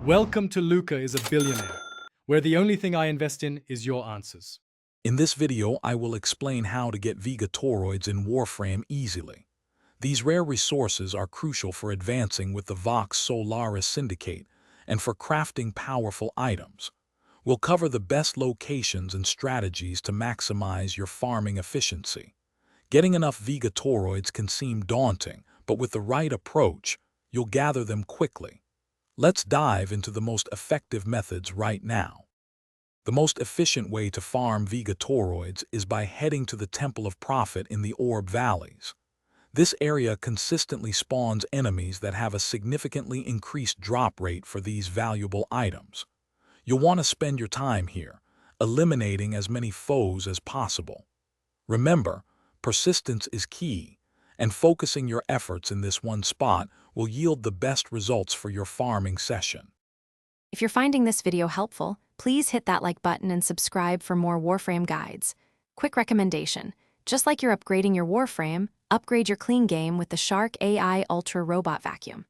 Welcome to Luca is a Billionaire, where the only thing I invest in is your answers. In this video, I will explain how to get Vega Toroids in Warframe easily. These rare resources are crucial for advancing with the Vox Solaris Syndicate and for crafting powerful items. We'll cover the best locations and strategies to maximize your farming efficiency. Getting enough Vega Toroids can seem daunting, but with the right approach, you'll gather them quickly. Let's dive into the most effective methods right now. The most efficient way to farm Vega Toroids is by heading to the Temple of Profit in the Orb Valleys. This area consistently spawns enemies that have a significantly increased drop rate for these valuable items. You'll want to spend your time here, eliminating as many foes as possible. Remember, persistence is key, and focusing your efforts in this one spot will yield the best results for your farming session. If you're finding this video helpful, please hit that like button and subscribe for more Warframe guides. Quick recommendation: just like you're upgrading your Warframe, upgrade your clean game with the Shark AI Ultra Robot Vacuum.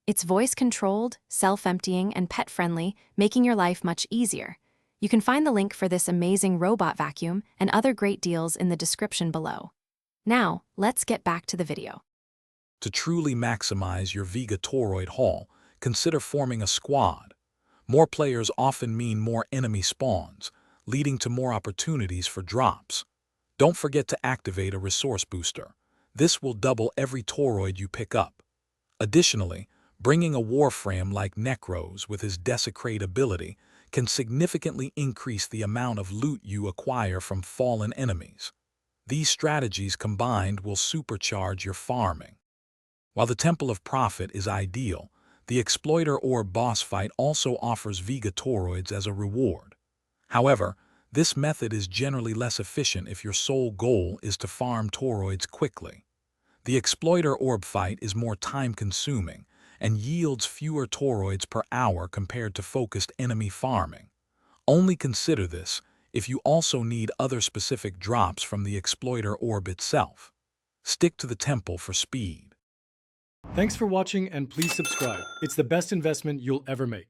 It's voice-controlled, self-emptying, and pet-friendly, making your life much easier. You can find the link for this amazing robot vacuum and other great deals in the description below. Now, let's get back to the video. To truly maximize your Vega Toroid haul, consider forming a squad. More players often mean more enemy spawns, leading to more opportunities for drops. Don't forget to activate a resource booster. This will double every Toroid you pick up. Additionally, bringing a Warframe like Necros with his Desecrate ability can significantly increase the amount of loot you acquire from fallen enemies. These strategies combined will supercharge your farming. While the Temple of Profit is ideal, the Exploiter Orb boss fight also offers Vega Toroids as a reward. However, this method is generally less efficient if your sole goal is to farm Toroids quickly. The Exploiter Orb fight is more time-consuming and yields fewer Toroids per hour compared to focused enemy farming. Only consider this if you also need other specific drops from the Exploiter Orb itself. Stick to the temple for speed. Thanks for watching and please subscribe. It's the best investment you'll ever make.